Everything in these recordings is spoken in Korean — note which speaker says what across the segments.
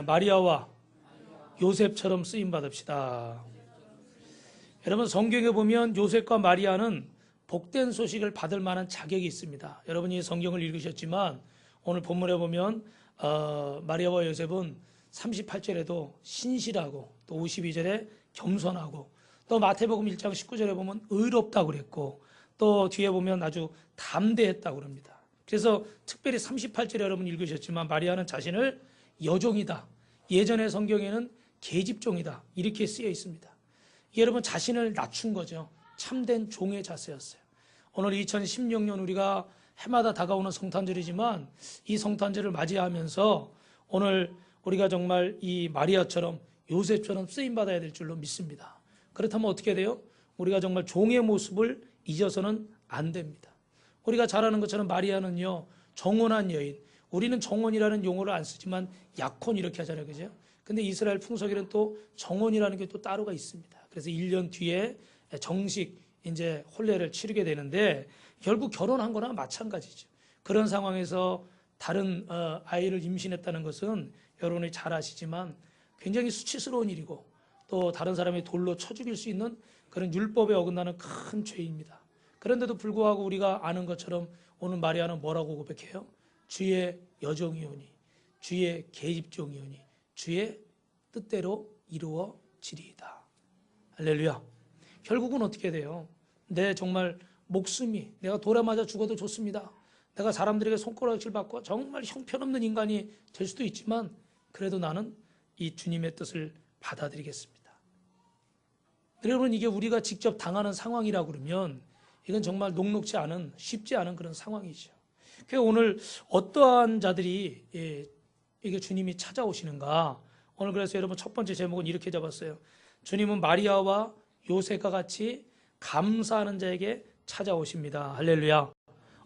Speaker 1: 마리아와 요셉처럼 쓰임 받읍시다. 여러분, 성경에 보면 요셉과 마리아는 복된 소식을 받을 만한 자격이 있습니다. 여러분이 성경을 읽으셨지만 오늘 본문에 보면 마리아와 요셉은 38절에도 신실하고 또 52절에 겸손하고 또 마태복음 1장 19절에 보면 의롭다고 그랬고 또 뒤에 보면 아주 담대했다고 그럽니다. 그래서 특별히 38절에 여러분 읽으셨지만 마리아는 자신을 여종이다. 예전의 성경에는 계집종이다. 이렇게 쓰여 있습니다. 여러분, 자신을 낮춘 거죠. 참된 종의 자세였어요. 오늘 2016년 우리가 해마다 다가오는 성탄절이지만 이 성탄절을 맞이하면서 오늘 우리가 정말 이 마리아처럼 요셉처럼 쓰임받아야 될 줄로 믿습니다. 그렇다면 어떻게 돼요? 우리가 정말 종의 모습을 잊어서는 안 됩니다. 우리가 잘 아는 것처럼 마리아는요, 정혼한 여인, 우리는 정혼이라는 용어를 안 쓰지만 약혼 이렇게 하잖아요. 그죠? 근데 이스라엘 풍속에는 또 정혼이라는 게 또 따로가 있습니다. 그래서 1년 뒤에 정식 이제 혼례를 치르게 되는데 결국 결혼한 거나 마찬가지죠. 그런 상황에서 다른 아이를 임신했다는 것은 여러분이 잘 아시지만 굉장히 수치스러운 일이고 또 다른 사람이 돌로 쳐 죽일 수 있는 그런 율법에 어긋나는 큰 죄입니다. 그런데도 불구하고 우리가 아는 것처럼 오늘 마리아는 뭐라고 고백해요? 주의 여종이오니 주의 계집종이오니 주의 뜻대로 이루어지리이다. 할렐루야. 결국은 어떻게 돼요? 내 정말 목숨이 내가 돌에 맞아 죽어도 좋습니다. 내가 사람들에게 손가락질 받고 정말 형편없는 인간이 될 수도 있지만 그래도 나는 이 주님의 뜻을 받아들이겠습니다. 여러분, 이게 우리가 직접 당하는 상황이라고 그러면 이건 정말 녹록지 않은 쉽지 않은 그런 상황이죠. 그래서 오늘 어떠한 자들이 이게 주님이 찾아오시는가? 오늘 그래서 여러분 첫 번째 제목은 이렇게 잡았어요. 주님은 마리아와 요셉과 같이 감사하는 자에게 찾아오십니다. 할렐루야.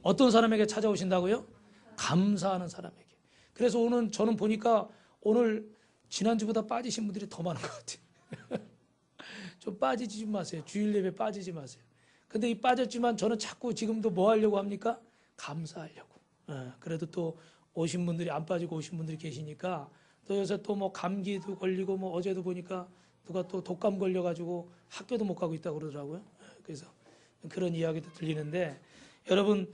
Speaker 1: 어떤 사람에게 찾아오신다고요? 감사하는 사람에게. 그래서 오늘 저는 보니까 오늘 지난주보다 빠지신 분들이 더 많은 것 같아요. 좀 빠지지 마세요. 주일 예배 빠지지 마세요. 근데 이 빠졌지만 저는 자꾸 지금도 뭐 하려고 합니까? 감사하려고. 그래도 또 오신 분들이 안 빠지고 오신 분들이 계시니까 또 요새 또 뭐 감기도 걸리고 뭐 어제도 보니까 누가 또 독감 걸려가지고 학교도 못 가고 있다고 그러더라고요. 그래서 그런 이야기도 들리는데 여러분,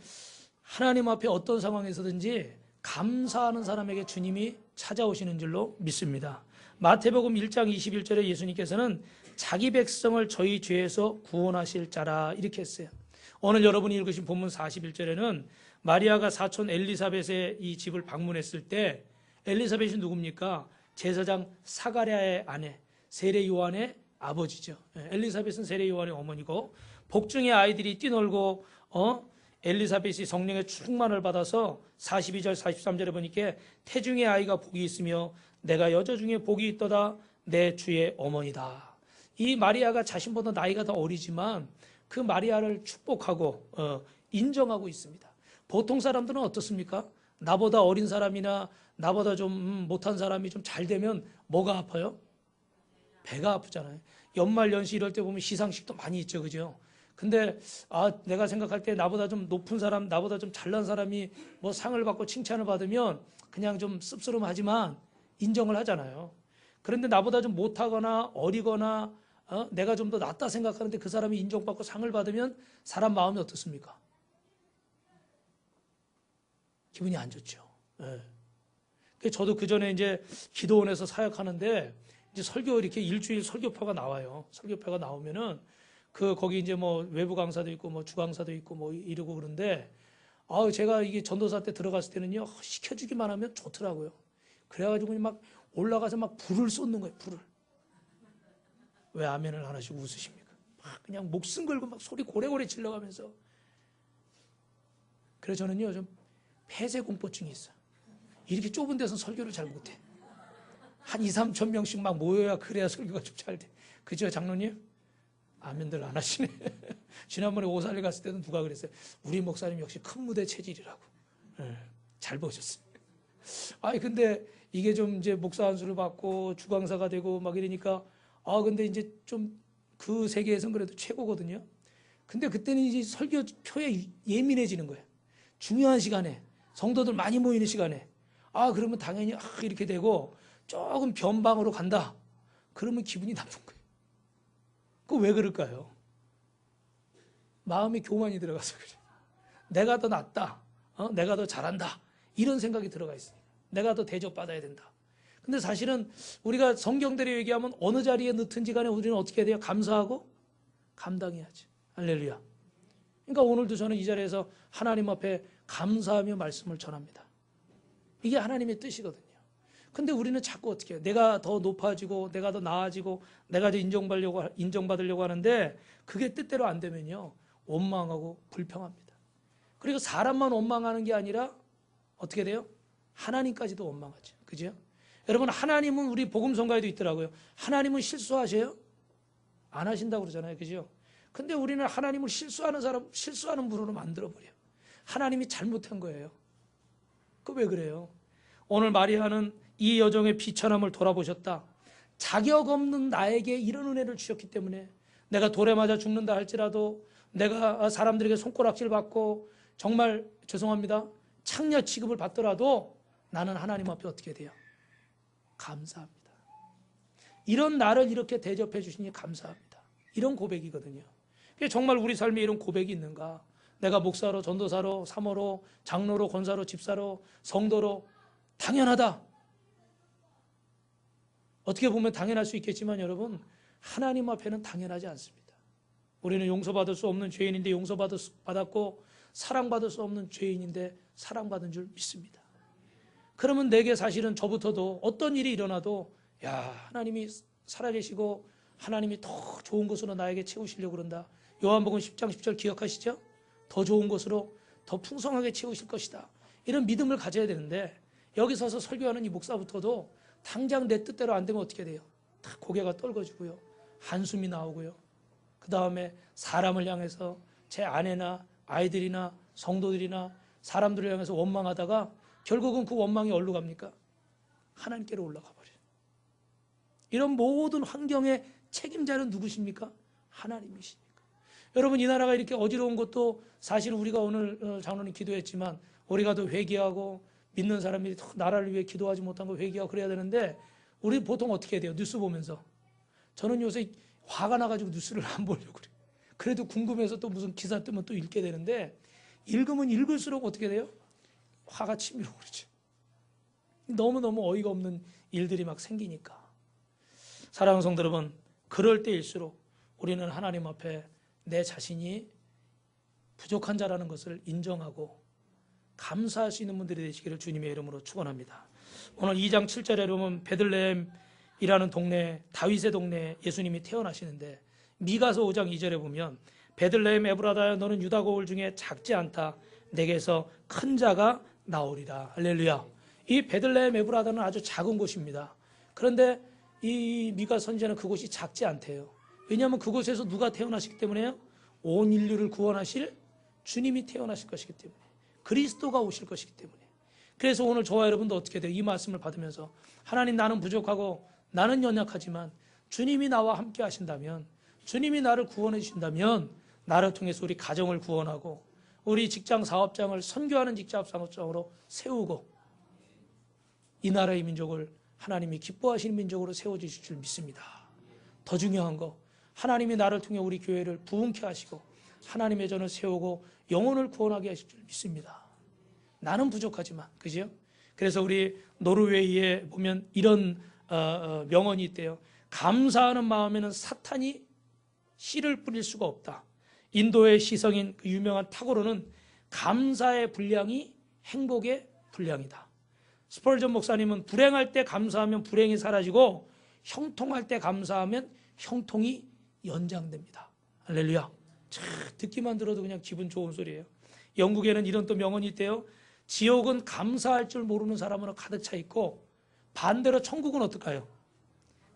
Speaker 1: 하나님 앞에 어떤 상황에서든지 감사하는 사람에게 주님이 찾아오시는 줄로 믿습니다. 마태복음 1장 21절에 예수님께서는 자기 백성을 저희 죄에서 구원하실 자라 이렇게 했어요. 오늘 여러분이 읽으신 본문 41절에는 마리아가 사촌 엘리사벳의 이 집을 방문했을 때 엘리사벳이 누굽니까? 제사장 사가랴의 아내, 세례 요한의 아버지죠. 엘리사벳은 세례 요한의 어머니고 복중의 아이들이 뛰놀고 엘리사벳이 성령의 충만을 받아서 42절 43절에 보니까 태중의 아이가 복이 있으며 내가 여자 중에 복이 있도다 내 주의 어머니다. 이 마리아가 자신보다 나이가 더 어리지만 그 마리아를 축복하고 인정하고 있습니다. 보통 사람들은 어떻습니까? 나보다 어린 사람이나 나보다 좀 못한 사람이 좀 잘 되면 뭐가 아파요? 배가 아프잖아요. 연말 연시 이럴 때 보면 시상식도 많이 있죠. 그죠? 근데 내가 생각할 때 나보다 좀 높은 사람, 나보다 좀 잘난 사람이 뭐 상을 받고 칭찬을 받으면 그냥 좀 씁쓸하지만 인정을 하잖아요. 그런데 나보다 좀 못하거나 어리거나 내가 좀 더 낫다 생각하는데 그 사람이 인정받고 상을 받으면 사람 마음이 어떻습니까? 기분이 안 좋죠. 저도 그 전에 이제 기도원에서 사역하는데 이제 설교 이렇게 일주일 설교표가 나와요. 설교표가 나오면은 거기 이제 뭐 외부 강사도 있고 뭐 주 강사도 있고 뭐 이러고 그런데 제가 이게 전도사 때 들어갔을 때는요 시켜주기만 하면 좋더라고요. 그래가지고 막 올라가서 막 불을 쏟는 거예요. 불을. 왜 아멘을 안 하시고 웃으십니까? 막 그냥 목숨 걸고 막 소리 고래고래 질러가면서. 그래서 저는요 좀 폐쇄공포증이 있어요. 이렇게 좁은 데서 설교를 잘 못해. 한 2, 3천 명씩 막 모여야 그래야 설교가 좀 잘 돼. 그죠 장로님? 아멘들 안 하시네. 지난번에 오살리 갔을 때는 누가 그랬어요? 우리 목사님 역시 큰 무대 체질이라고. 잘 보셨어요. 근데 이게 좀 이제 목사 안수를 받고 주강사가 되고 막 이러니까 근데 이제 좀 그 세계에서는 그래도 최고거든요. 근데 그때는 이제 설교표에 예민해지는 거예요. 중요한 시간에 성도들 많이 모이는 시간에 그러면 당연히 이렇게 되고 조금 변방으로 간다. 그러면 기분이 나쁜 거예요. 그거 왜 그럴까요? 마음에 교만이 들어가서 그래요. 내가 더 낫다. 내가 더 잘한다. 이런 생각이 들어가 있어요. 내가 더 대접받아야 된다. 근데 사실은 우리가 성경대로 얘기하면 어느 자리에 넣든지 간에 우리는 어떻게 해야 돼요? 감사하고 감당해야지. 할렐루야. 그러니까 오늘도 저는 이 자리에서 하나님 앞에 감사하며 말씀을 전합니다. 이게 하나님의 뜻이거든요. 근데 우리는 자꾸 어떻게 해요? 내가 더 높아지고 내가 더 나아지고 내가 더 인정받으려고 하는데 그게 뜻대로 안 되면요. 원망하고 불평합니다. 그리고 사람만 원망하는 게 아니라 어떻게 돼요? 하나님까지도 원망하죠. 그죠? 여러분, 하나님은 우리 복음성가에도 있더라고요. 하나님은 실수하셔요? 안 하신다고 그러잖아요. 그죠? 근데 우리는 하나님을 실수하는 분으로 만들어버려요. 하나님이 잘못한 거예요. 그 왜 그래요? 오늘 마리아는 이 여종의 비천함을 돌아보셨다. 자격 없는 나에게 이런 은혜를 주셨기 때문에 내가 돌에 맞아 죽는다 할지라도 내가 사람들에게 손가락질 받고 정말 죄송합니다. 창녀 취급을 받더라도 나는 하나님 앞에 어떻게 돼요? 감사합니다. 이런 나를 이렇게 대접해 주시니 감사합니다. 이런 고백이거든요. 정말 우리 삶에 이런 고백이 있는가? 내가 목사로, 전도사로, 사모로, 장로로, 권사로, 집사로, 성도로 당연하다. 어떻게 보면 당연할 수 있겠지만 여러분, 하나님 앞에는 당연하지 않습니다. 우리는 용서받을 수 없는 죄인인데 용서받았고 사랑받을 수 없는 죄인인데 사랑받은 줄 믿습니다. 그러면 내게 사실은 저부터도 어떤 일이 일어나도 하나님이 살아계시고 하나님이 더 좋은 것으로 나에게 채우시려고 그런다. 요한복음 10장 10절 기억하시죠? 더 좋은 것으로 더 풍성하게 채우실 것이다. 이런 믿음을 가져야 되는데 여기 서서 설교하는 이 목사부터도 당장 내 뜻대로 안 되면 어떻게 돼요? 다 고개가 떨궈지고요. 한숨이 나오고요. 그 다음에 사람을 향해서 제 아내나 아이들이나 성도들이나 사람들을 향해서 원망하다가 결국은 그 원망이 어디로 갑니까? 하나님께로 올라가 버려요. 이런 모든 환경의 책임자는 누구십니까? 하나님이시니까. 여러분, 이 나라가 이렇게 어지러운 것도 사실 우리가 오늘 장로님 기도했지만 우리가 더 회개하고 믿는 사람들이 더 나라를 위해 기도하지 못한 거 회개하고 그래야 되는데 우리 보통 어떻게 해야 돼요? 뉴스 보면서. 저는 요새 화가 나가지고 뉴스를 안 보려고 그래요. 그래도 궁금해서 또 무슨 기사 뜨면 또 읽게 되는데 읽으면 읽을수록 어떻게 돼요? 화가 치밀어 오르죠. 너무너무 어이가 없는 일들이 막 생기니까. 사랑하는 성도 여러분, 그럴 때일수록 우리는 하나님 앞에 내 자신이 부족한 자라는 것을 인정하고 감사할 수 있는 분들이 되시기를 주님의 이름으로 축원합니다. 오늘 2장 7절에 보면 베들레헴이라는 동네, 다윗의 동네에 예수님이 태어나시는데 미가서 5장 2절에 보면 베들레헴 에브라다야 너는 유다 고을 중에 작지 않다. 내게서 큰 자가 나오리라. 할렐루야. 이 베들레헴 에브라다는 아주 작은 곳입니다. 그런데 이 미가 선지자는 그곳이 작지 않대요. 왜냐하면 그곳에서 누가 태어나시기 때문에요? 온 인류를 구원하실 주님이 태어나실 것이기 때문에, 그리스도가 오실 것이기 때문에. 그래서 오늘 저와 여러분도 어떻게 돼요? 이 말씀을 받으면서 하나님, 나는 부족하고 나는 연약하지만 주님이 나와 함께 하신다면, 주님이 나를 구원해 주신다면 나를 통해서 우리 가정을 구원하고 우리 직장 사업장을 선교하는 직장 사업장으로 세우고 이 나라의 민족을 하나님이 기뻐하시는 민족으로 세워주실 줄 믿습니다. 더 중요한 거, 하나님이 나를 통해 우리 교회를 부흥케 하시고 하나님의 전을 세우고 영혼을 구원하게 하실 줄 믿습니다. 나는 부족하지만, 그죠? 그래서 우리 노르웨이에 보면 이런 명언이 있대요. 감사하는 마음에는 사탄이 씨를 뿌릴 수가 없다. 인도의 시성인 그 유명한 타고로는 감사의 분량이 행복의 분량이다. 스펄전 목사님은 불행할 때 감사하면 불행이 사라지고 형통할 때 감사하면 형통이 연장됩니다. 할렐루야. 참 듣기만 들어도 그냥 기분 좋은 소리예요. 영국에는 이런 또 명언이 있대요. 지옥은 감사할 줄 모르는 사람으로 가득 차 있고 반대로 천국은 어떨까요?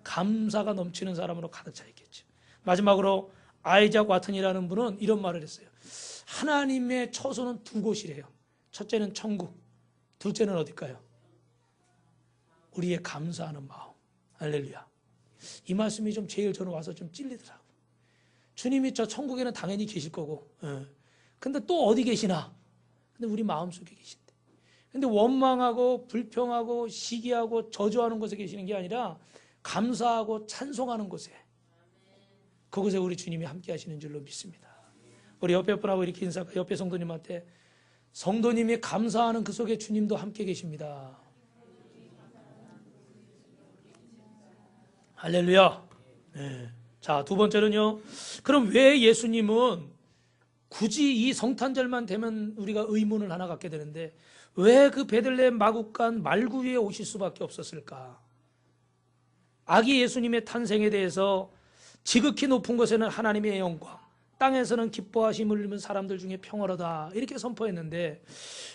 Speaker 1: 감사가 넘치는 사람으로 가득 차 있겠죠. 마지막으로 아이작 와튼이라는 분은 이런 말을 했어요. 하나님의 처소는 두 곳이래요. 첫째는 천국, 둘째는 어딜까요? 우리의 감사하는 마음. 할렐루야. 이 말씀이 좀 제일 저는 와서 좀 찔리더라고요. 주님이 저 천국에는 당연히 계실 거고, 근데 또 어디 계시나? 근데 우리 마음속에 계신대. 근데 원망하고 불평하고 시기하고 저주하는 곳에 계시는 게 아니라 감사하고 찬송하는 곳에, 그곳에 우리 주님이 함께 하시는 줄로 믿습니다. 우리 옆에 분하고 이렇게 인사할까? 옆에 성도님한테, 성도님이 감사하는 그 속에 주님도 함께 계십니다. 할렐루야. 네. 자, 두 번째는요, 그럼 왜 예수님은 굳이 이 성탄절만 되면 우리가 의문을 하나 갖게 되는데 왜 그 베들레헴 마국간 말구 위에 오실 수밖에 없었을까? 아기 예수님의 탄생에 대해서 지극히 높은 곳에는 하나님의 영광, 땅에서는 기뻐하심을 입은 사람들 중에 평화로다, 이렇게 선포했는데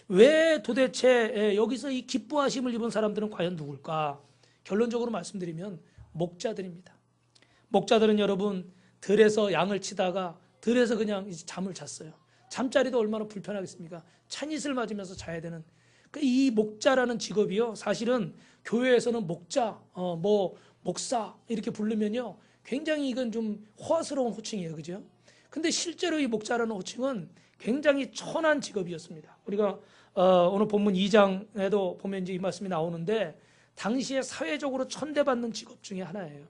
Speaker 1: 왜 도대체 여기서 이 기뻐하심을 입은 사람들은 과연 누굴까? 결론적으로 말씀드리면 목자들입니다. 목자들은 여러분, 들에서 양을 치다가 들에서 그냥 이제 잠을 잤어요. 잠자리도 얼마나 불편하겠습니까? 찬이슬 맞으면서 자야 되는 이 목자라는 직업이요, 사실은 교회에서는 목자, 목사 이렇게 부르면요 굉장히 이건 좀 호화스러운 호칭이에요, 그죠? 근데 실제로 이 목자라는 호칭은 굉장히 천한 직업이었습니다. 우리가 오늘 본문 2장에도 보면 이제 이 말씀이 나오는데 당시에 사회적으로 천대받는 직업 중에 하나예요.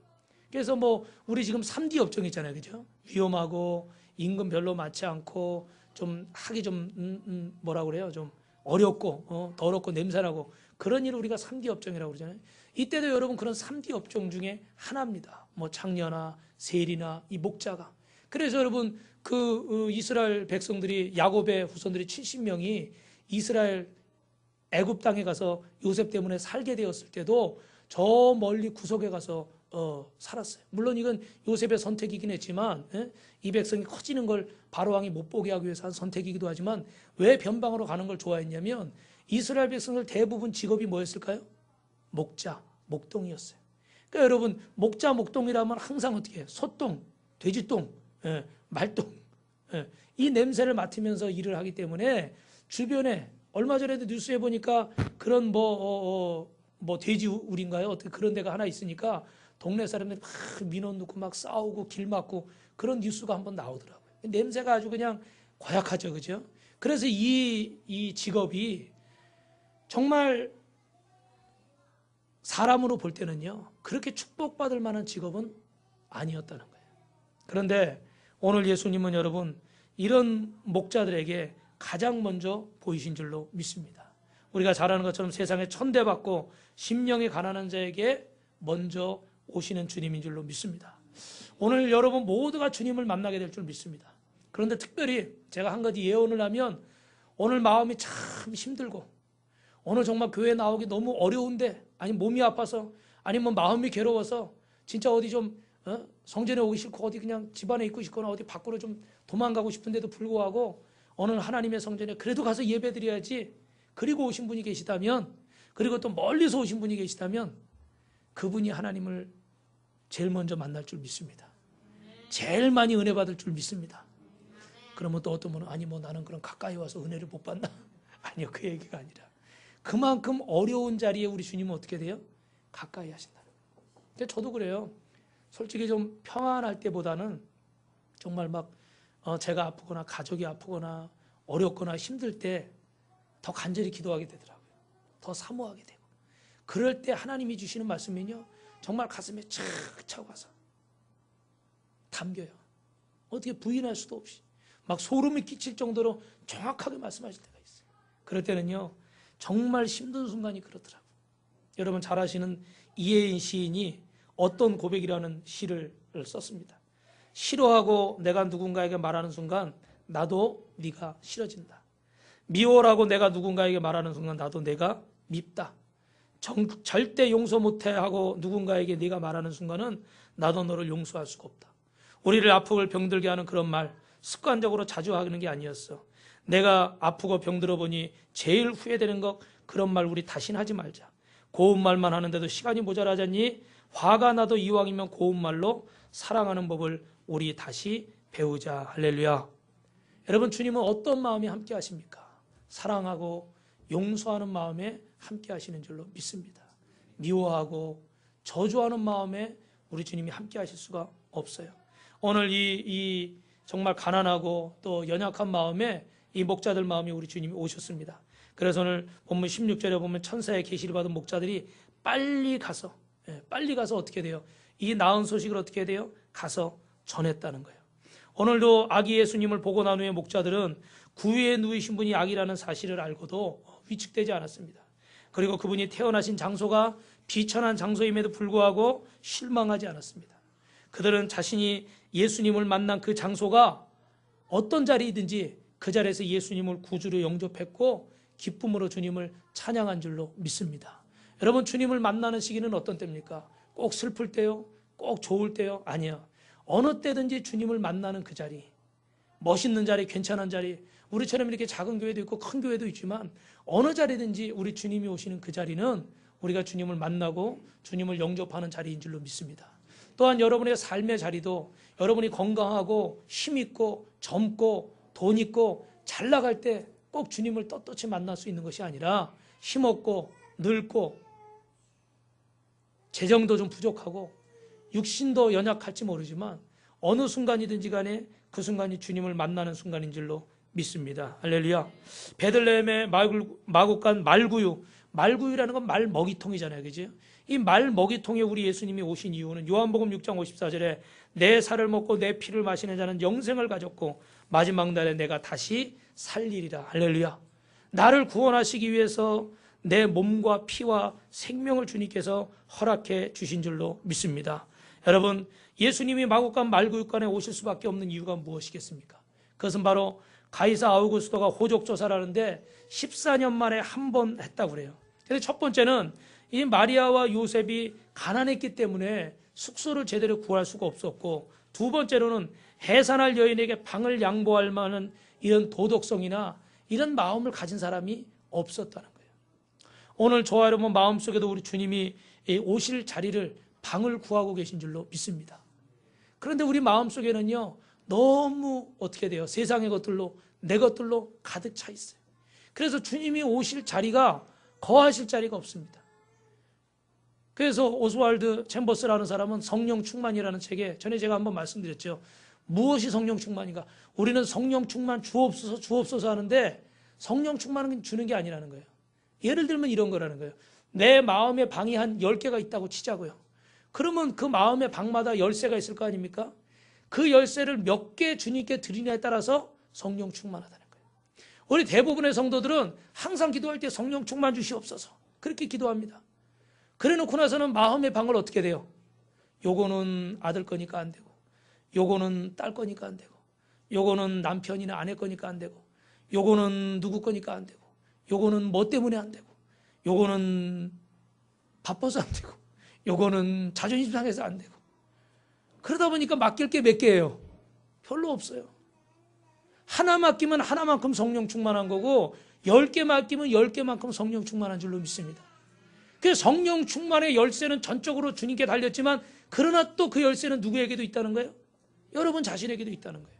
Speaker 1: 그래서 우리 지금 3D 업종 있잖아요, 그죠? 위험하고 임금 별로 많지 않고 좀 하기 좀 뭐라 그래요? 좀 어렵고 더럽고 냄새나고 그런 일을 우리가 3D 업종이라고 그러잖아요. 이때도 여러분 그런 3D 업종 중에 하나입니다. 창녀나 세리나 이 목자가. 그래서 여러분 그 이스라엘 백성들이, 야곱의 후손들이 70명이 이스라엘 애굽 땅에 가서 요셉 때문에 살게 되었을 때도 저 멀리 구석에 가서 살았어요. 물론 이건 요셉의 선택이긴 했지만 이 백성이 커지는 걸 바로왕이 못 보게 하기 위해서 한 선택이기도 하지만 왜 변방으로 가는 걸 좋아했냐면 이스라엘 백성들 대부분 직업이 뭐였을까요? 목자, 목동이었어요. 그러니까 여러분 목자, 목동이라면 항상 어떻게 해요? 소똥, 돼지똥, 말똥, 이 냄새를 맡으면서 일을 하기 때문에 주변에, 얼마 전에도 뉴스에 보니까 그런 돼지 우리인가요? 어떻게 그런 데가 하나 있으니까 동네 사람들이 막 민원 넣고 막 싸우고 길 막고 그런 뉴스가 한번 나오더라고요. 냄새가 아주 그냥 고약하죠, 그죠? 그래서 이 직업이 정말 사람으로 볼 때는요 그렇게 축복받을 만한 직업은 아니었다는 거예요. 그런데 오늘 예수님은 여러분 이런 목자들에게 가장 먼저 보이신 줄로 믿습니다. 우리가 잘 아는 것처럼 세상에 천대받고 심령이 가난한 자에게 먼저 오시는 주님인 줄로 믿습니다. 오늘 여러분 모두가 주님을 만나게 될 줄 믿습니다. 그런데 특별히 제가 한 가지 예언을 하면, 오늘 마음이 참 힘들고 오늘 정말 교회 나오기 너무 어려운데, 아니면 몸이 아파서, 아니면 마음이 괴로워서 진짜 어디 좀 성전에 오기 싫고 어디 그냥 집안에 있고 싶거나 어디 밖으로 좀 도망가고 싶은데도 불구하고 오늘 하나님의 성전에 그래도 가서 예배드려야지, 그리고 오신 분이 계시다면, 그리고 또 멀리서 오신 분이 계시다면 그분이 하나님을 제일 먼저 만날 줄 믿습니다. 제일 많이 은혜 받을 줄 믿습니다. 그러면 또 어떤 분은 아니 나는 그런 가까이 와서 은혜를 못 받나? 아니요, 그 얘기가 아니라 그만큼 어려운 자리에 우리 주님은 어떻게 돼요? 가까이 하신다는 거예요. 근데 저도 그래요. 솔직히 좀 평안할 때보다는 정말 막 제가 아프거나 가족이 아프거나 어렵거나 힘들 때 더 간절히 기도하게 되더라고요. 더 사모하게 되고. 그럴 때 하나님이 주시는 말씀은요 정말 가슴에 착 차와서 담겨요. 어떻게 부인할 수도 없이 막 소름이 끼칠 정도로 정확하게 말씀하실 때가 있어요. 그럴 때는요 정말 힘든 순간이 그렇더라고요. 여러분 잘 아시는 이혜인 시인이 어떤 고백이라는 시를 썼습니다. 싫어하고 내가 누군가에게 말하는 순간 나도 네가 싫어진다. 미워라고 내가 누군가에게 말하는 순간 나도 내가 밉다. 절대 용서 못해 하고 누군가에게 네가 말하는 순간은 나도 너를 용서할 수가 없다. 우리를 아프고 병들게 하는 그런 말 습관적으로 자주 하는 게 아니었어. 내가 아프고 병들어 보니 제일 후회되는 것, 그런 말 우리 다시는 하지 말자. 고운 말만 하는데도 시간이 모자라잖니? 화가 나도 이왕이면 고운 말로 사랑하는 법을 우리 다시 배우자. 할렐루야. 여러분 주님은 어떤 마음이 함께 하십니까? 사랑하고 용서하는 마음에 함께 하시는 줄로 믿습니다. 미워하고 저주하는 마음에 우리 주님이 함께 하실 수가 없어요. 오늘 이 정말 가난하고 또 연약한 마음에 이 목자들 마음에 우리 주님이 오셨습니다. 그래서 오늘 본문 16절에 보면 천사의 계시를 받은 목자들이 빨리 가서 어떻게 돼요? 이 나은 소식을 어떻게 해야 돼요? 가서 전했다는 거예요. 오늘도 아기 예수님을 보고 난 후에 목자들은 구유에 누이신 분이 아기라는 사실을 알고도 위축되지 않았습니다. 그리고 그분이 태어나신 장소가 비천한 장소임에도 불구하고 실망하지 않았습니다. 그들은 자신이 예수님을 만난 그 장소가 어떤 자리이든지 그 자리에서 예수님을 구주로 영접했고 기쁨으로 주님을 찬양한 줄로 믿습니다. 여러분, 주님을 만나는 시기는 어떤 때입니까? 꼭 슬플 때요? 꼭 좋을 때요? 아니요. 어느 때든지 주님을 만나는 그 자리, 멋있는 자리, 괜찮은 자리, 우리처럼 이렇게 작은 교회도 있고 큰 교회도 있지만 어느 자리든지 우리 주님이 오시는 그 자리는 우리가 주님을 만나고 주님을 영접하는 자리인 줄로 믿습니다. 또한 여러분의 삶의 자리도 여러분이 건강하고 힘있고 젊고 돈 있고 잘 나갈 때 꼭 주님을 떳떳이 만날 수 있는 것이 아니라 힘없고 늙고 재정도 좀 부족하고 육신도 연약할지 모르지만 어느 순간이든지 간에 그 순간이 주님을 만나는 순간인 줄로 믿습니다. 할렐루야. 베들레헴의 마국간 말구유라는 건 말 먹이통이잖아요. 그죠? 이 말 먹이통에 우리 예수님이 오신 이유는 요한복음 6장 54절에 내 살을 먹고 내 피를 마시는 자는 영생을 가졌고 마지막 날에 내가 다시 살리리라. 할렐루야. 나를 구원하시기 위해서 내 몸과 피와 생명을 주님께서 허락해 주신 줄로 믿습니다. 여러분, 예수님이 마국간 말구유관에 오실 수밖에 없는 이유가 무엇이겠습니까? 그것은 바로 가이사 아우구스토가 호적 조사를 하는데 14년 만에 한 번 했다고 그래요. 근데 첫 번째는 이 마리아와 요셉이 가난했기 때문에 숙소를 제대로 구할 수가 없었고, 두 번째로는 해산할 여인에게 방을 양보할 만한 이런 도덕성이나 이런 마음을 가진 사람이 없었다는 거예요. 오늘 저와 여러분 마음속에도 우리 주님이 오실 자리를 방을 구하고 계신 줄로 믿습니다. 그런데 우리 마음속에는요, 너무 어떻게 돼요? 세상의 것들로, 내 것들로 가득 차 있어요. 그래서 주님이 오실 자리가, 거하실 자리가 없습니다. 그래서 오스왈드 챔버스라는 사람은 성령 충만이라는 책에, 전에 제가 한번 말씀드렸죠. 무엇이 성령 충만인가? 우리는 성령 충만 주옵소서 하는데 성령 충만은 주는 게 아니라는 거예요. 예를 들면 이런 거라는 거예요. 내 마음의 방이 한 10개가 있다고 치자고요. 그러면 그 마음의 방마다 열쇠가 있을 거 아닙니까? 그 열쇠를 몇 개 주님께 드리냐에 따라서 성령 충만하다는 거예요. 우리 대부분의 성도들은 항상 기도할 때 성령 충만 주시옵소서 그렇게 기도합니다. 그래 놓고 나서는 마음의 방을 어떻게 돼요? 요거는 아들 거니까 안 되고, 요거는 딸 거니까 안 되고, 요거는 남편이나 아내 거니까 안 되고, 요거는 누구 거니까 안 되고, 요거는 뭐 때문에 안 되고, 요거는 바빠서 안 되고, 요거는 자존심 상해서 안 되고. 그러다 보니까 맡길 게 몇 개예요? 별로 없어요. 하나 맡기면 하나만큼 성령 충만한 거고 10개 맡기면 10개만큼 성령 충만한 줄로 믿습니다. 그 성령 충만의 열쇠는 전적으로 주님께 달렸지만 그러나 또 그 열쇠는 누구에게도 있다는 거예요? 여러분 자신에게도 있다는 거예요.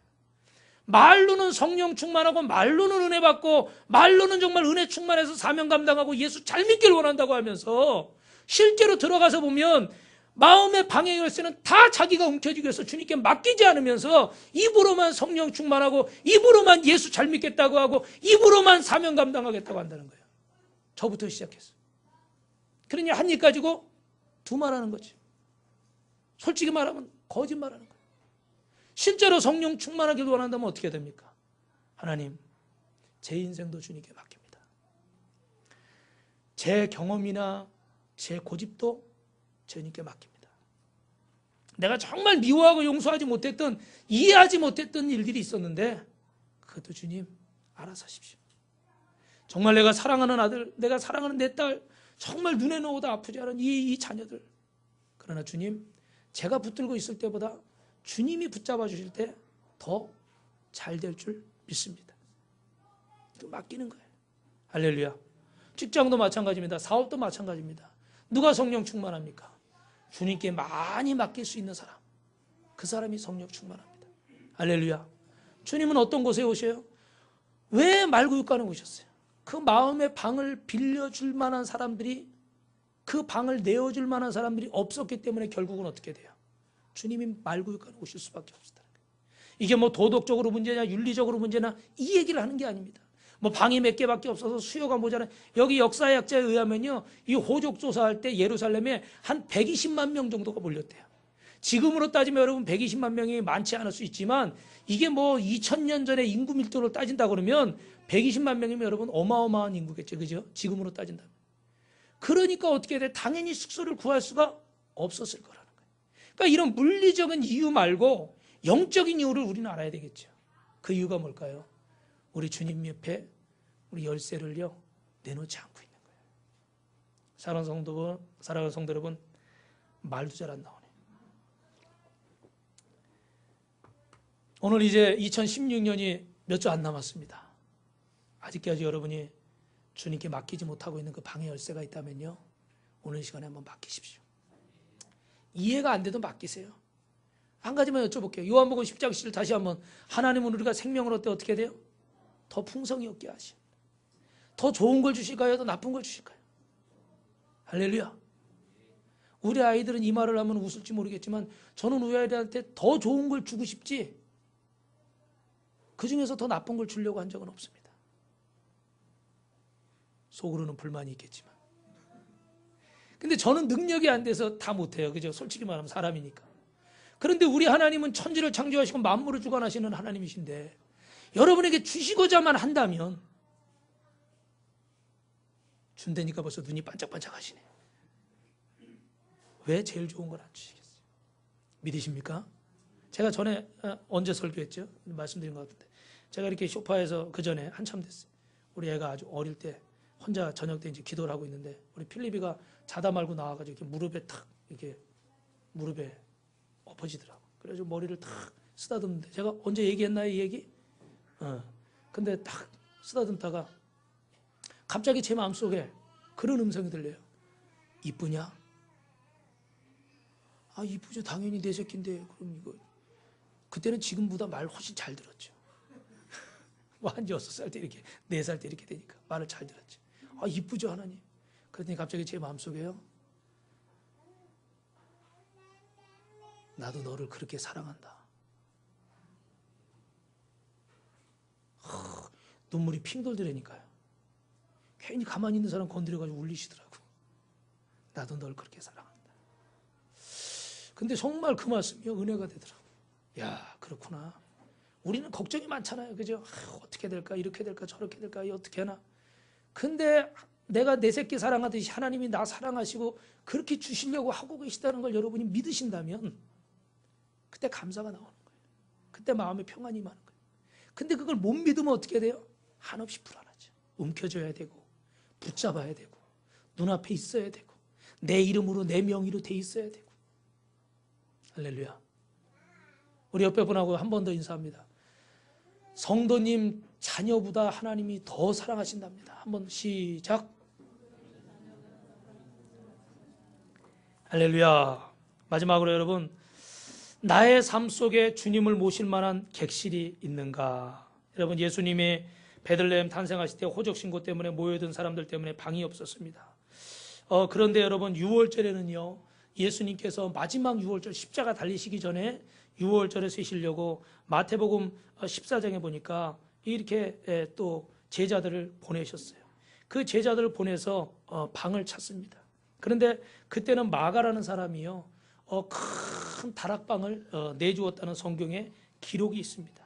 Speaker 1: 말로는 성령 충만하고 말로는 은혜 받고 말로는 정말 은혜 충만해서 사명 감당하고 예수 잘 믿기를 원한다고 하면서 실제로 들어가서 보면 마음의 방의 열쇠는 다 자기가 움켜쥐기 위해서 주님께 맡기지 않으면서 입으로만 성령 충만하고 입으로만 예수 잘 믿겠다고 하고 입으로만 사명 감당하겠다고 한다는 거예요. 저부터 시작해서. 그러니 한 입 가지고 두 말하는 거지. 솔직히 말하면 거짓말하는 거예요. 실제로 성령 충만하기를 원한다면 어떻게 됩니까? 하나님, 제 인생도 주님께 맡깁니다. 제 경험이나 제 고집도 주님께 맡깁니다. 내가 정말 미워하고 용서하지 못했던, 이해하지 못했던 일들이 있었는데 그것도 주님 알아서 하십시오. 정말 내가 사랑하는 아들, 내가 사랑하는 내 딸, 정말 눈에 넣어도 아프지 않은 이 자녀들, 그러나 주님, 제가 붙들고 있을 때보다 주님이 붙잡아 주실 때 더 잘 될 줄 믿습니다. 또 맡기는 거예요. 할렐루야. 직장도 마찬가지입니다. 사업도 마찬가지입니다. 누가 성령 충만합니까? 주님께 많이 맡길 수 있는 사람, 그 사람이 성령 충만합니다. 할렐루야. 주님은 어떤 곳에 오셔요? 왜 말구육관에 오셨어요? 그 마음의 방을 빌려줄 만한 사람들이, 그 방을 내어줄 만한 사람들이 없었기 때문에 결국은 어떻게 돼요? 주님이 말구육관에 오실 수밖에 없었다는 거예요. 이게 뭐 도덕적으로 문제냐 윤리적으로 문제냐 이 얘기를 하는 게 아닙니다. 뭐 방이 몇 개밖에 없어서 수요가 모자란. 여기 역사학자에 의하면요, 이 호적 조사할 때 예루살렘에 한 120만 명 정도가 몰렸대요. 지금으로 따지면 여러분 120만 명이 많지 않을 수 있지만 이게 뭐 2000년 전에 인구 밀도로 따진다 그러면 120만 명이면 여러분 어마어마한 인구겠죠. 그죠? 지금으로 따진다면. 그러니까 어떻게 돼? 당연히 숙소를 구할 수가 없었을 거라는 거예요. 그러니까 이런 물리적인 이유 말고 영적인 이유를 우리는 알아야 되겠죠. 그 이유가 뭘까요? 우리 주님 옆에 우리 열쇠를요 내놓지 않고 있는 거예요. 사랑하는 성도 여러분, 말도 잘 안 나오네. 오늘 이제 2016년이 몇 주 안 남았습니다. 아직까지 여러분이 주님께 맡기지 못하고 있는 그 방의 열쇠가 있다면요, 오늘 시간에 한번 맡기십시오. 이해가 안 돼도 맡기세요. 한 가지만 여쭤볼게요. 요한복음 10장 7절 다시 한번. 하나님은 우리가 생명을 어떻게 돼요? 더 풍성히 얻게 하시. 더 좋은 걸 주실까요? 더 나쁜 걸 주실까요? 할렐루야. 우리 아이들은 이 말을 하면 웃을지 모르겠지만 저는 우리 아이들한테 더 좋은 걸 주고 싶지 그 중에서 더 나쁜 걸 주려고 한 적은 없습니다. 속으로는 불만이 있겠지만. 근데 저는 능력이 안 돼서 다 못해요. 그죠? 솔직히 말하면 사람이니까. 그런데 우리 하나님은 천지를 창조하시고 만물을 주관하시는 하나님이신데 여러분에게 주시고자만 한다면 준다니까 벌써 눈이 반짝반짝 하시네. 왜 제일 좋은 걸 안 주시겠어요? 믿으십니까? 제가 전에 언제 설교했죠? 말씀드린 것 같은데 제가 이렇게 소파에서 그 전에 한참 됐어요. 우리 애가 아주 어릴 때 혼자 저녁 때 이제 기도를 하고 있는데 우리 필리비가 자다 말고 나와가지고 이렇게 무릎에 탁 이렇게 무릎에 엎어지더라고. 그래가지고 머리를 탁 쓰다듬는데 제가 언제 얘기했나요, 이 얘기? 근데 딱 쓰다듬다가 갑자기 제 마음속에 그런 음성이 들려요. 이쁘냐? 아, 이쁘죠. 당연히 내 새끼인데. 그럼 이거. 그때는 지금보다 말 훨씬 잘 들었죠. 뭐 한 6살 때 이렇게 4살 때 이렇게 되니까 말을 잘 들었죠. 아, 이쁘죠, 하나님. 그랬더니 갑자기 제 마음속에요. 나도 너를 그렇게 사랑한다. 눈물이 핑 돌더라니까요. 괜히 가만히 있는 사람 건드려가지고 울리시더라고. 나도 널 그렇게 사랑한다. 근데 정말 그 말씀이 은혜가 되더라고. 야, 그렇구나. 우리는 걱정이 많잖아요. 그죠? 어떻게 될까? 이렇게 될까? 저렇게 될까? 어떻게 하나? 근데 내가 내 새끼 사랑하듯이 하나님이 나 사랑하시고 그렇게 주시려고 하고 계시다는 걸 여러분이 믿으신다면 그때 감사가 나오는 거예요. 그때 마음에 평안이 임하는 거예요. 근데 그걸 못 믿으면 어떻게 돼요? 한없이 불안하죠. 움켜줘야 되고 붙잡아야 되고 눈앞에 있어야 되고 내 이름으로 내 명의로 돼 있어야 되고. 할렐루야. 우리 옆에 분하고 한 번 더 인사합니다. 성도님 자녀보다 하나님이 더 사랑하신답니다. 한번 시작. 할렐루야. 마지막으로 여러분, 나의 삶 속에 주님을 모실 만한 객실이 있는가? 여러분, 예수님이 베들레헴 탄생하실 때 호적 신고 때문에 모여든 사람들 때문에 방이 없었습니다. 그런데 여러분, 유월절에는요, 예수님께서 마지막 유월절 십자가 달리시기 전에 유월절에 쉬시려고 마태복음 14장에 보니까 이렇게 또 제자들을 보내셨어요. 그 제자들을 보내서 방을 찾습니다. 그런데 그때는 마가라는 사람이요, 큰 다락방을 내주었다는 성경에 기록이 있습니다.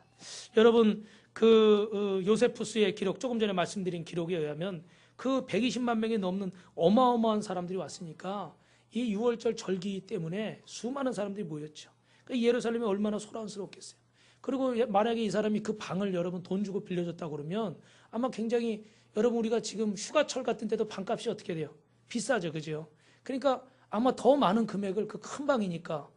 Speaker 1: 여러분, 그 요세푸스의 기록, 조금 전에 말씀드린 기록에 의하면 그 120만 명이 넘는 어마어마한 사람들이 왔으니까 이 유월절 절기 때문에 수많은 사람들이 모였죠. 그러니까 예루살렘이 얼마나 소란스럽겠어요. 그리고 만약에 이 사람이 그 방을 여러분 돈 주고 빌려줬다 그러면 아마 굉장히, 여러분 우리가 지금 휴가철 같은 때도 방값이 어떻게 돼요? 비싸죠, 그죠? 그러니까 아마 더 많은 금액을, 그 큰 방이니까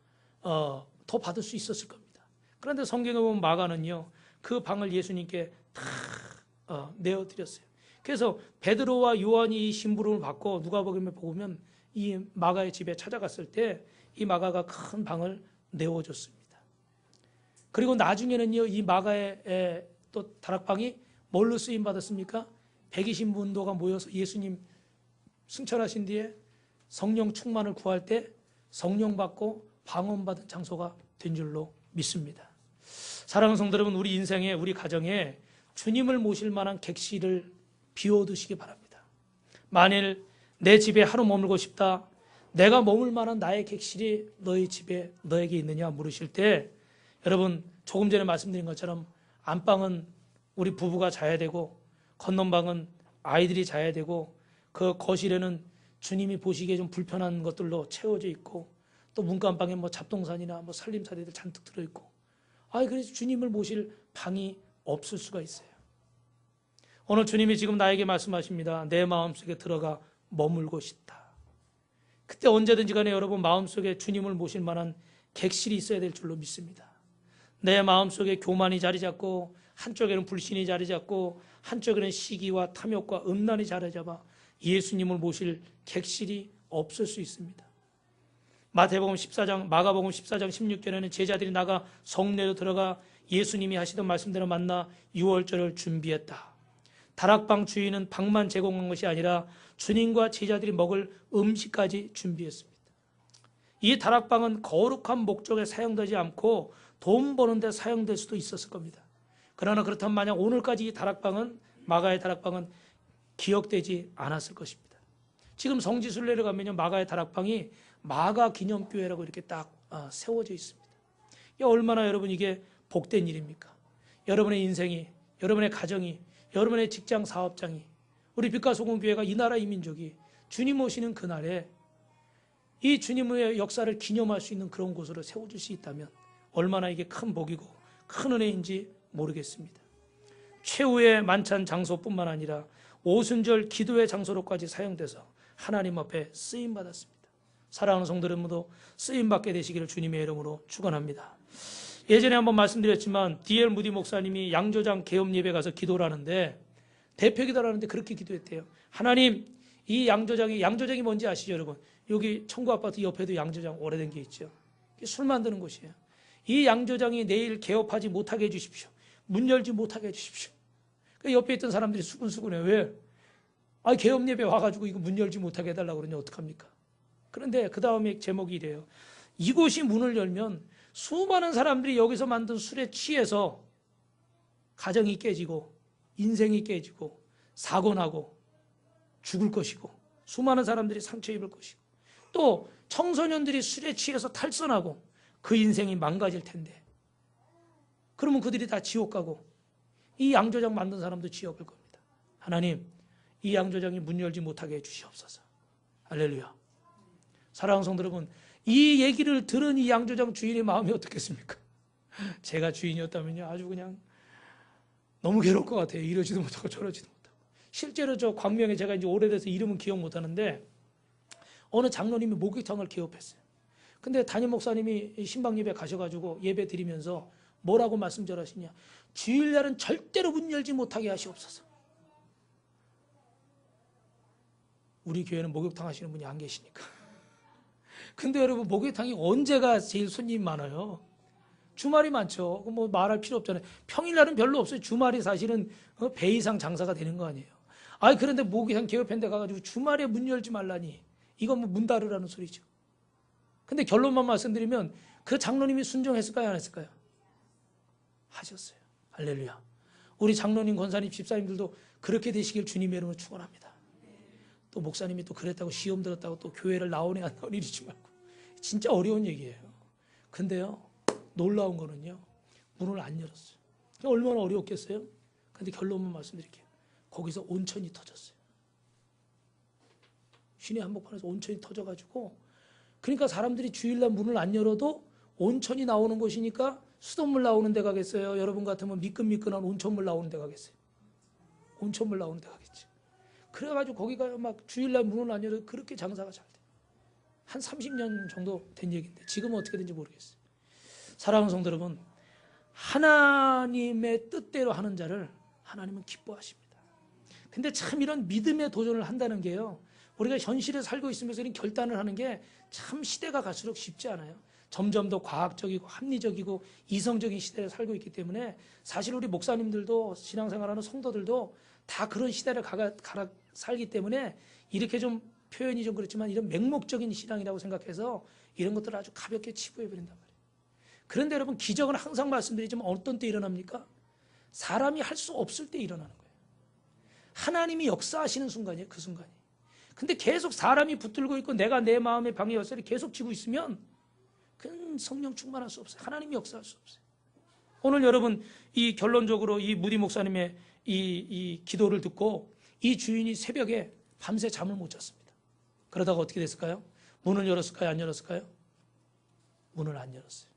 Speaker 1: 더 받을 수 있었을 겁니다. 그런데 성경에 보면 마가는요, 그 방을 예수님께 다 내어드렸어요. 그래서 베드로와 요한이 이 심부름을 받고 누가복음에 보면 이 마가의 집에 찾아갔을 때 이 마가가 큰 방을 내어줬습니다. 그리고 나중에는요, 이 마가의 또 다락방이 뭘로 쓰임 받았습니까? 120문도가 모여서 예수님 승천하신 뒤에 성령 충만을 구할 때 성령 받고 방언받은 장소가 된 줄로 믿습니다. 사랑하는 성도 여러분, 우리 인생에, 우리 가정에 주님을 모실 만한 객실을 비워두시기 바랍니다. 만일 내 집에 하루 머물고 싶다, 내가 머물 만한 나의 객실이 너희 집에 너에게 있느냐 물으실 때, 여러분 조금 전에 말씀드린 것처럼 안방은 우리 부부가 자야 되고, 건넌방은 아이들이 자야 되고, 그 거실에는 주님이 보시기에 좀 불편한 것들로 채워져 있고, 또 문간방에 뭐 잡동사니나 뭐 살림살이들 잔뜩 들어있고, 그래서 주님을 모실 방이 없을 수가 있어요. 오늘 주님이 지금 나에게 말씀하십니다. 내 마음속에 들어가 머물고 싶다. 그때 언제든지 간에 여러분 마음속에 주님을 모실 만한 객실이 있어야 될 줄로 믿습니다. 내 마음속에 교만이 자리 잡고, 한쪽에는 불신이 자리 잡고, 한쪽에는 시기와 탐욕과 음란이 자리 잡아 예수님을 모실 객실이 없을 수 있습니다. 마태복음 14장, 마가복음 14장 16절에는 제자들이 나가 성내로 들어가 예수님이 하시던 말씀대로 만나 유월절을 준비했다. 다락방 주인은 방만 제공한 것이 아니라 주님과 제자들이 먹을 음식까지 준비했습니다. 이 다락방은 거룩한 목적에 사용되지 않고 돈 버는 데 사용될 수도 있었을 겁니다. 그러나 그렇다면 만약 오늘까지 이 다락방은, 마가의 다락방은 기억되지 않았을 것입니다. 지금 성지순례를 가면요, 마가의 다락방이 마가 기념교회라고 이렇게 딱 세워져 있습니다. 이게 얼마나 여러분 이게 복된 일입니까? 여러분의 인생이, 여러분의 가정이, 여러분의 직장 사업장이, 우리 빛과 소금 교회가 이 나라 이 민족이 주님 오시는 그날에 이 주님의 역사를 기념할 수 있는 그런 곳으로 세워줄 수 있다면 얼마나 이게 큰 복이고 큰 은혜인지 모르겠습니다. 최후의 만찬 장소뿐만 아니라 오순절 기도의 장소로까지 사용돼서 하나님 앞에 쓰임받았습니다. 사랑하는 성도 여러분도 쓰임받게 되시기를 주님의 이름으로 축원합니다. 예전에 한번 말씀드렸지만 D.L. 무디 목사님이 양조장 개업 예배 가서 기도를 하는데, 대표 기도를 하는데 그렇게 기도했대요. 하나님, 이 양조장이 뭔지 아시죠 여러분? 여기 청구 아파트 옆에도 양조장 오래된 게 있죠. 술 만드는 곳이에요. 이 양조장이 내일 개업하지 못하게 해주십시오. 문 열지 못하게 해주십시오. 옆에 있던 사람들이 수근수근해요. 왜? 개업 예배 와가지고 이거 문 열지 못하게 해달라고 그러냐 어떡합니까? 그런데 그 다음에 제목이 이래요. 이곳이 문을 열면 수많은 사람들이 여기서 만든 술에 취해서 가정이 깨지고 인생이 깨지고 사고 나고 죽을 것이고, 수많은 사람들이 상처 입을 것이고, 또 청소년들이 술에 취해서 탈선하고 그 인생이 망가질 텐데, 그러면 그들이 다 지옥 가고 이 양조장 만든 사람도 지옥 갈 겁니다. 하나님, 이 양조장이 문 열지 못하게 해주시옵소서. 할렐루야. 사랑하는 성도 여러분, 이 얘기를 들은 이 양조장 주인의 마음이 어떻겠습니까? 제가 주인이었다면요, 아주 그냥 너무 괴로울 것 같아요. 이러지도 못하고 저러지도 못하고. 실제로 저 광명에 제가 이제 오래돼서 이름은 기억 못하는데, 어느 장로님이 목욕탕을 개업했어요. 근데 담임 목사님이 신방 예배 가셔가지고 예배 드리면서 뭐라고 말씀 전하시냐? 주일날은 절대로 문 열지 못하게 하시옵소서. 우리 교회는 목욕탕 하시는 분이 안 계시니까. 근데 여러분, 목욕탕이 언제가 제일 손님이 많아요? 주말이 많죠. 뭐 말할 필요 없잖아요. 평일날은 별로 없어요. 주말이 사실은 배 이상 장사가 되는 거 아니에요. 그런데 목욕탕 개업했는데 가가지고 주말에 문 열지 말라니, 이건 뭐 문 닫으라는 소리죠. 근데 결론만 말씀드리면 그 장로님이 순종했을까요, 안 했을까요? 하셨어요. 할렐루야. 우리 장로님, 권사님, 집사님들도 그렇게 되시길 주님의 이름으로 축원합니다. 또 목사님이 또 그랬다고 시험 들었다고 또 교회를 나오네 안 나오네 이러지 말고, 진짜 어려운 얘기예요. 근데요, 놀라운 거는요, 문을 안 열었어요. 얼마나 어려웠겠어요? 근데 결론만 말씀드릴게요. 거기서 온천이 터졌어요. 신의 한복판에서 온천이 터져가지고, 그러니까 사람들이 주일날 문을 안 열어도 온천이 나오는 곳이니까 수돗물 나오는 데 가겠어요? 여러분 같으면 미끈미끈한 온천물 나오는 데 가겠어요? 온천물 나오는 데 가겠죠. 그래가지고 거기가 막 주일날 문을 안 열어도 그렇게 장사가 잘 돼요. 한 30년 정도 된 얘기인데 지금은 어떻게 된지 모르겠어요. 사랑하는 성도 여러분, 하나님의 뜻대로 하는 자를 하나님은 기뻐하십니다. 근데 참 이런 믿음의 도전을 한다는 게요, 우리가 현실에 살고 있으면서 이런 결단을 하는 게 참 시대가 갈수록 쉽지 않아요. 점점 더 과학적이고 합리적이고 이성적인 시대를 살고 있기 때문에 사실 우리 목사님들도 신앙생활하는 성도들도 다 그런 시대를 갈아 살기 때문에 이렇게 좀 표현이 좀 그렇지만 이런 맹목적인 신앙이라고 생각해서 이런 것들을 아주 가볍게 치부해버린단 말이에요. 그런데 여러분, 기적은 항상 말씀드리지만 어떤 때 일어납니까? 사람이 할 수 없을 때 일어나는 거예요. 하나님이 역사하시는 순간이에요. 그 순간이. 근데 계속 사람이 붙들고 있고 내가 내 마음의 방해 열쇠를 계속 쥐고 있으면 그건 성령 충만할 수 없어요. 하나님이 역사할 수 없어요. 오늘 여러분 이 결론적으로 이 무디 목사님의 이 기도를 듣고 이 주인이 새벽에 밤새 잠을 못 잤습니다. 그러다가 어떻게 됐을까요? 문을 열었을까요? 안 열었을까요? 문을 안 열었어요.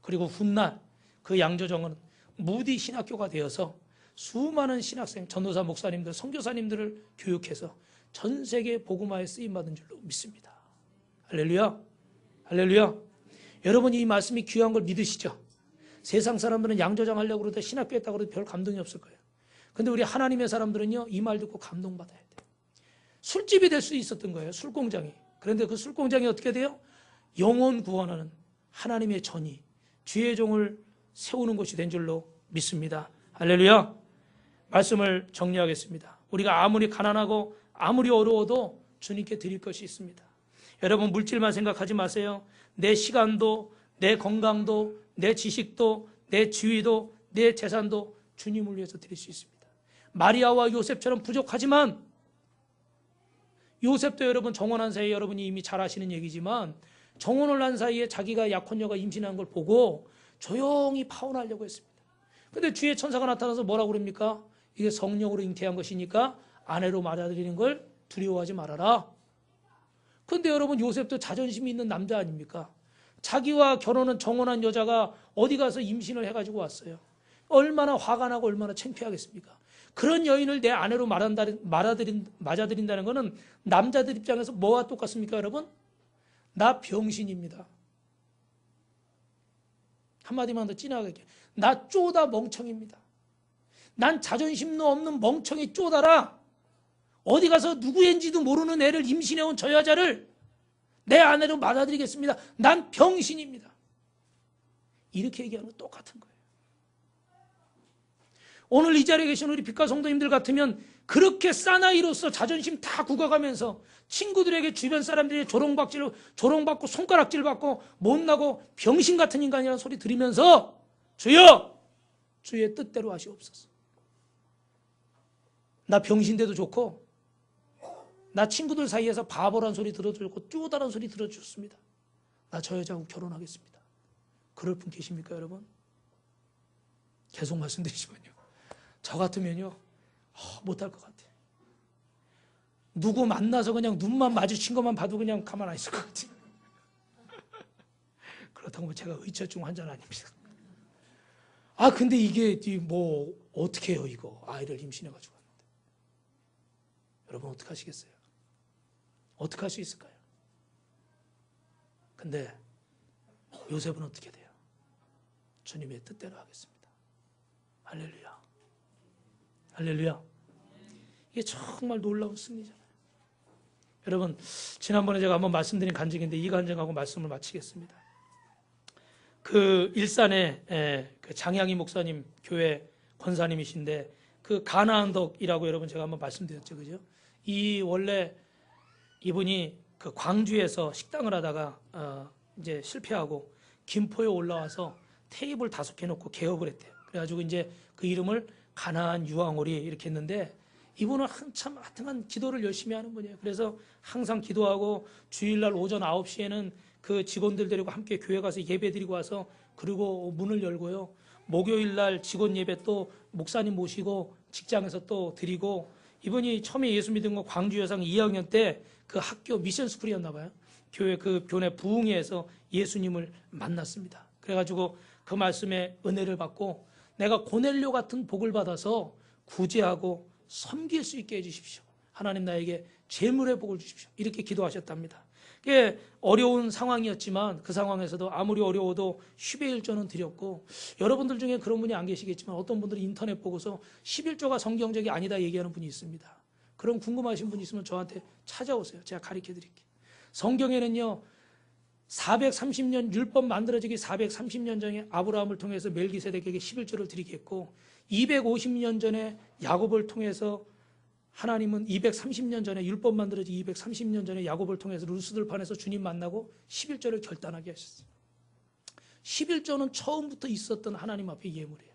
Speaker 1: 그리고 훗날 그 양조정은 무디 신학교가 되어서 수많은 신학생, 전도사 목사님들, 선교사님들을 교육해서 전 세계 복음화에 쓰임받은 줄로 믿습니다. 할렐루야. 할렐루야. 여러분이 이 말씀이 귀한 걸 믿으시죠? 세상 사람들은 양조장 하려고 그러다 신학교 했다고 그래도 별 감동이 없을 거예요. 근데 우리 하나님의 사람들은요, 이 말 듣고 감동받아야 돼요. 술집이 될 수 있었던 거예요. 술공장이. 그런데 그 술공장이 어떻게 돼요? 영혼 구원하는 하나님의 전이 주의 종을 세우는 곳이 된 줄로 믿습니다. 할렐루야. 말씀을 정리하겠습니다. 우리가 아무리 가난하고 아무리 어려워도 주님께 드릴 것이 있습니다. 여러분 물질만 생각하지 마세요. 내 시간도, 내 건강도, 내 지식도, 내 지위도, 내 재산도 주님을 위해서 드릴 수 있습니다. 마리아와 요셉처럼 부족하지만, 요셉도 여러분 정혼한 사이에 여러분이 이미 잘 아시는 얘기지만 정혼을 한 사이에 자기가 약혼녀가 임신한 걸 보고 조용히 파혼하려고 했습니다. 근데 주의 천사가 나타나서 뭐라고 그럽니까? 이게 성령으로 잉태한 것이니까 아내로 맞아들이는 걸 두려워하지 말아라. 근데 여러분 요셉도 자존심이 있는 남자 아닙니까? 자기와 결혼한 정혼한 여자가 어디 가서 임신을 해가지고 왔어요. 얼마나 화가 나고 얼마나 창피하겠습니까? 그런 여인을 내 아내로 맞아들인다는 것은 남자들 입장에서 뭐와 똑같습니까, 여러분? 나 병신입니다. 한마디만 더 진하게. 나 쪼다 멍청입니다. 난 자존심도 없는 멍청이 쪼다라. 어디 가서 누구인지도 모르는 애를 임신해온 저 여자를 내 아내로 맞아들이겠습니다. 난 병신입니다. 이렇게 얘기하는 건 똑같은 거예요. 오늘 이 자리에 계신 우리 빛과 성도님들 같으면 그렇게 사나이로서 자존심 다 굳어가면서 친구들에게 주변 사람들이 조롱받고 손가락질 받고 못나고 병신 같은 인간이라는 소리 들으면서 주여 주의 뜻대로 하시옵소서. 나 병신돼도 좋고 나 친구들 사이에서 바보란 소리 들어도 좋고 쪼다란 소리 들어줬습니다. 나 저 여자하고 결혼하겠습니다. 그럴 분 계십니까 여러분? 계속 말씀드리지만요. 저 같으면요 못할 것 같아요. 누구 만나서 그냥 눈만 마주친 것만 봐도 그냥 가만 안 있을 것 같아요. 그렇다고 제가 의처증 환자는 아닙니다. 근데 이게 뭐 어떻게 해요 이거 아이를 임신해가지고 왔는데. 여러분 어떻게 하시겠어요? 어떻게 할 수 있을까요? 근데 요셉은 어떻게 돼요? 주님의 뜻대로 하겠습니다. 할렐루야. 할렐루야. 이게 정말 놀라운 승리잖아요. 여러분 지난번에 제가 한번 말씀드린 간증인데 이 간증하고 말씀을 마치겠습니다. 그 일산에 그 장양희 목사님 교회 권사님이신데 그 가나안덕이라고 여러분 제가 한번 말씀드렸죠, 그죠? 이 원래 이분이 그 광주에서 식당을 하다가 이제 실패하고 김포에 올라와서 테이블 5개 놓고 개업을 했대요. 그래가지고 이제 그 이름을 가나안 유황오리 이렇게 했는데 이분은 한참 하여튼간 기도를 열심히 하는 분이에요. 그래서 항상 기도하고 주일날 오전 9시에는 그 직원들 데리고 함께 교회 가서 예배 드리고 와서 그리고 문을 열고요. 목요일날 직원 예배 또 목사님 모시고 직장에서 또 드리고 이분이 처음에 예수 믿은 거 광주 여상 2학년 때 그 학교 미션 스쿨이었나 봐요. 교회 그 교내 부흥회에서 예수님을 만났습니다. 그래가지고 그 말씀에 은혜를 받고 내가 고넬료 같은 복을 받아서 구제하고 섬길 수 있게 해주십시오. 하나님 나에게 재물의 복을 주십시오. 이렇게 기도하셨답니다. 그게 어려운 상황이었지만 그 상황에서도 아무리 어려워도 10의 1조는 드렸고 여러분들 중에 그런 분이 안 계시겠지만 어떤 분들이 인터넷 보고서 11조가 성경적이 아니다 얘기하는 분이 있습니다. 그런 궁금하신 분 있으면 저한테 찾아오세요. 제가 가르쳐 드릴게요. 성경에는요 430년 율법 만들어지기 430년 전에 아브라함을 통해서 멜기세덱에게 11조를 드리게 했고 250년 전에 야곱을 통해서 하나님은 230년 전에 율법 만들어지기 230년 전에 야곱을 통해서 루스들판에서 주님 만나고 11조를 결단하게 하셨어요. 11조는 처음부터 있었던 하나님 앞의 예물이에요.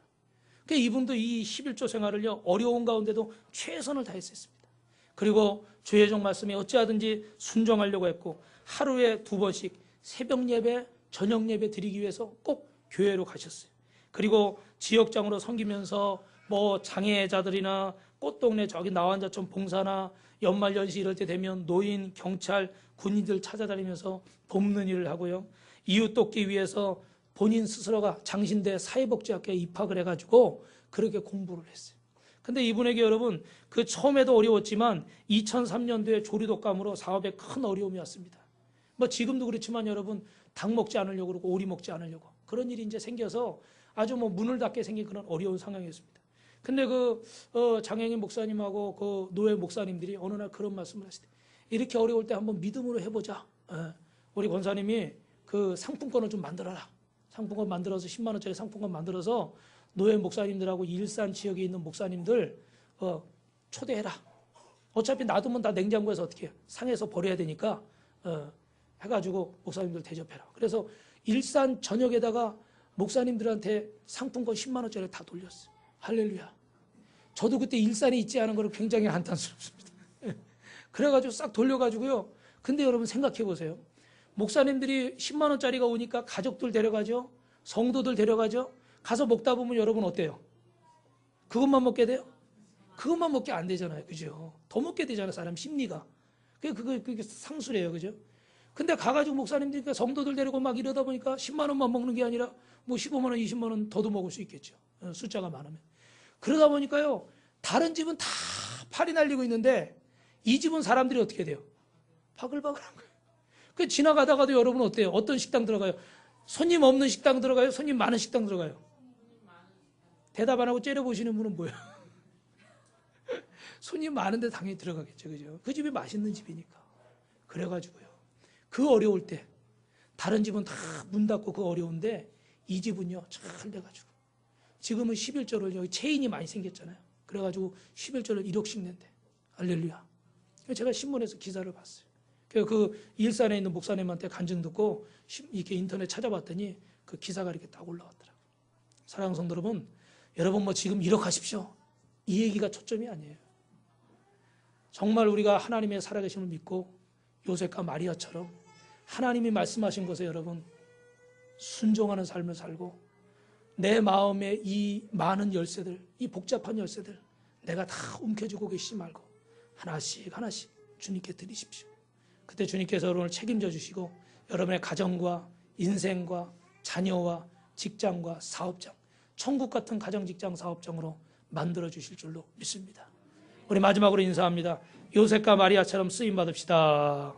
Speaker 1: 그러니까 이분도 이 11조 생활을요, 어려운 가운데도 최선을 다했었습니다. 그리고 주의종 말씀에 어찌하든지 순종하려고 했고, 하루에 2번씩 새벽 예배, 저녁 예배 드리기 위해서 꼭 교회로 가셨어요. 그리고 지역장으로 섬기면서 뭐 장애자들이나 꽃동네 저기 나환자촌 봉사나 연말연시 이럴 때 되면 노인, 경찰, 군인들 찾아다니면서 돕는 일을 하고요. 이웃 돕기 위해서 본인 스스로가 장신대 사회복지학교에 입학을 해가지고 그렇게 공부를 했어요. 근데 이분에게 여러분, 그 처음에도 어려웠지만 2003년도에 조류독감으로 사업에 큰 어려움이 왔습니다. 뭐 지금도 그렇지만 여러분, 닭 먹지 않으려고 그러고 오리 먹지 않으려고 그런 일이 이제 생겨서 아주 뭐 문을 닫게 생긴 그런 어려운 상황이었습니다. 근데 장영인 목사님하고 그 노예 목사님들이 어느 날 그런 말씀을 하시대. 이렇게 어려울 때 한번 믿음으로 해보자. 우리 권사님이 그 상품권을 좀 만들어라. 상품권 만들어서 10만 원짜리 상품권 만들어서 노예 목사님들하고 일산 지역에 있는 목사님들 초대해라. 어차피 놔두면 다 냉장고에서 어떻게 상해서 버려야 되니까 해가지고 목사님들 대접해라. 그래서 일산 전역에다가 목사님들한테 상품권 10만 원짜리 다 돌렸어요. 할렐루야. 저도 그때 일산에 있지 않은 걸 굉장히 한탄스럽습니다. 그래가지고 싹 돌려가지고요. 근데 여러분 생각해 보세요. 목사님들이 10만 원짜리가 오니까 가족들 데려가죠. 성도들 데려가죠. 가서 먹다 보면 여러분 어때요? 그것만 먹게 돼요? 그것만 먹게 안 되잖아요. 그죠? 더 먹게 되잖아요. 사람 심리가. 그게 상수래요. 그죠? 근데 가가지고 목사님들이 성도들 데리고 막 이러다 보니까 10만 원만 먹는 게 아니라 뭐 15만 원, 20만 원 더도 먹을 수 있겠죠. 숫자가 많으면. 그러다 보니까요, 다른 집은 다 팔이 날리고 있는데 이 집은 사람들이 어떻게 돼요? 바글바글한 거예요. 그 지나가다가도 여러분 어때요? 어떤 식당 들어가요? 손님 없는 식당 들어가요? 손님 많은 식당 들어가요? 대답 안 하고 째려보시는 분은 뭐예요? 손님 많은데 당연히 들어가겠죠. 그죠? 그 집이 맛있는 집이니까. 그래가지고요. 그 어려울 때 다른 집은 다 문 닫고 그 어려운데 이 집은요 잘 돼가지고 지금은 11조를 여기 체인이 많이 생겼잖아요. 그래가지고 11조를 1억씩 낸대. 할렐루야. 제가 신문에서 기사를 봤어요. 그 일산에 있는 목사님한테 간증 듣고 이렇게 인터넷 찾아봤더니 그 기사가 이렇게 딱 올라왔더라고요. 사랑하는 성도 여러분, 여러분 뭐 지금 1억 하십시오. 이 얘기가 초점이 아니에요. 정말 우리가 하나님의 살아계심을 믿고 요셉과 마리아처럼 하나님이 말씀하신 것에 여러분 순종하는 삶을 살고 내 마음에 이 많은 열쇠들, 이 복잡한 열쇠들 내가 다 움켜쥐고 계시지 말고 하나씩 하나씩 주님께 드리십시오. 그때 주님께서 여러분을 책임져 주시고 여러분의 가정과 인생과 자녀와 직장과 사업장, 천국 같은 가정, 직장, 사업장으로 만들어 주실 줄로 믿습니다. 우리 마지막으로 인사합니다. 요셉과 마리아처럼 쓰임 받읍시다.